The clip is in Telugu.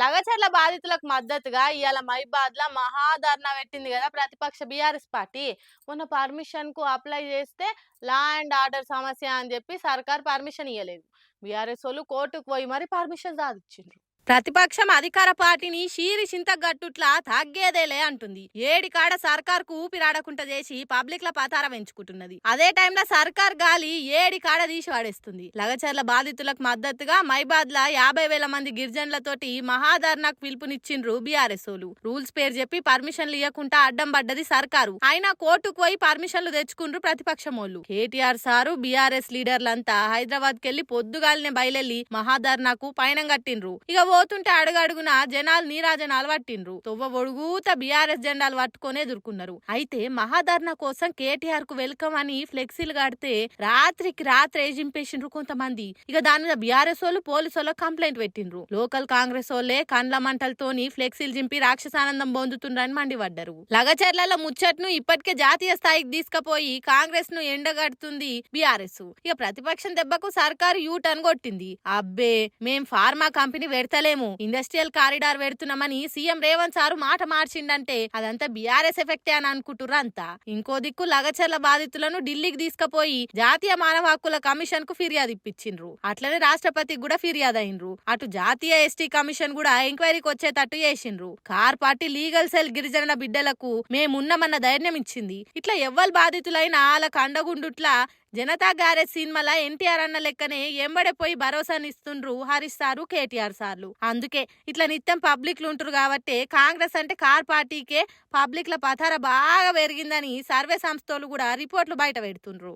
లగచర్ల బాధితులకు మద్దతుగా ఇవాళ మైబాద్‌ల మహాధర్నా పెట్టింది కదా ప్రతిపక్ష బీఆర్ఎస్ పార్టీ. మొన్న పర్మిషన్‌కు అప్లై చేస్తే లా అండ్ ఆర్డర్ సమస్య అని చెప్పి సర్కార్ పర్మిషన్ ఇయ్యలేదు. బీఆర్ఎస్ వోళ్ళు కోర్టుకు పోయి మరి పర్మిషన్ సాధించిండ్రు. ప్రతిపక్షం అధికార పార్టీని షీరి చింతగట్టుట్లా తగ్గేదేలే అంటుంది. ఏడికాడ సర్కార్ కు ఊపిరాడకుంట చేసి పబ్లిక్ ల పతార పెంచుకుంటున్నది. అదే టైంలో సర్కార్ గాలి ఏడికాడ తీసి వాడేస్తుంది. లగచర్ల బాధితులకు మద్దతుగా మైబాద్ లా 50,000 మంది గిరిజనులతోటి మహాధర్నాకు పిలుపునిచ్చిండ్రు బీఆర్ఎస్ ఓలు. రూల్స్ పేరు చెప్పి పర్మిషన్లు ఇవ్వకుండా అడ్డం పడ్డది సర్కారు. అయినా కోర్టుకు పోయి పర్మిషన్లు తెచ్చుకుండ్రు ప్రతిపక్షం ఓళ్ళు. కేటీఆర్ సారు బీఆర్ఎస్ లీడర్లంతా హైదరాబాద్ కెళ్లి పొద్దుగాలినే బయలెల్లి మహాధర్నాకు పయనం కట్టిండ్రు. ఇక పోతుంటే అడుగడుగున జనాలు నీరాజనాలు పట్టిండ్రు. తొవ్వ ఒడుగుత బీఆర్ఎస్ జెండాలు పట్టుకునే ఎదుర్కొన్నారు. అయితే మహాధర్నా కోసం కేటీఆర్ కు వెల్కమ్ అని ఫ్లెక్సీలు కడితే రాత్రికి రాత్రి జింపేసిండ్రు కొంతమంది. ఇక దాని మీద బీఆర్ఎస్ వాళ్ళు పోలీసు వాళ్ళకి కంప్లైంట్ పెట్టిండ్రు. లోకల్ కాంగ్రెస్ వాళ్ళే కండ్ల మంటలతోని ఫ్లెక్సీలు జింపి రాక్షసానందం పొందుతుండ్రని మండిపడ్డారు. లగచర్ల ముచ్చట్ను ఇప్పటికే జాతీయ స్థాయికి తీసుకుపోయి కాంగ్రెస్ ను ఎండగడుతుంది బీఆర్ఎస్. ఇక ప్రతిపక్షం దెబ్బకు సర్కారు యూ టర్న్ కొట్టింది. అబ్బే మేం ఫార్మా కంపెనీ పెడతలేము, ఇండస్ట్రియల్ కారిడార్ పెడుతున్నామని సీఎం రేవంత్ సారు మాట మార్చిండంటే అదంతా బీఆర్ఎస్ ఎఫెక్టే అని అనుకుంటుర్రు అంతా. ఇంకో దిక్కు లగచర్ల బాధితులను ఢిల్లీకి తీసుకుపోయి జాతీయ మానవ హక్కుల కమిషన్ కు ఫిర్యాదు ఇప్పించిండ్రు. అట్లనే రాష్ట్రపతికి కూడా ఫిర్యాదు అయినరు. అటు జాతీయ ఎస్టీ కమిషన్ కూడా ఎంక్వైరీకి వచ్చేటట్టు చేసిండ్రు. కార్ పార్టీ లీగల్ సెల్ గిరిజనుల బిడ్డలకు మేమున్నామన్న ధైర్యం ఇచ్చింది. ఇట్లా ఎవ్వరు బాధితులైన వాళ్ళకు అండగుండుట్లా జనతా గ్యారేజ్ సినిమాల ఎన్టీఆర్ అన్న లెక్కనే ఎంబడపోయి భరోసానిస్తుండ్రు హరీష్ సారు, కేటీఆర్ సార్లు. అందుకే ఇట్లా నిత్యం పబ్లిక్లు ఉంటారు కాబట్టి కాంగ్రెస్ అంటే కార్ పార్టీకే పబ్లిక్ల పతార బాగా పెరిగిందని సర్వే సంస్థలు కూడా రిపోర్ట్లు బయట పెడుతుండ్రు.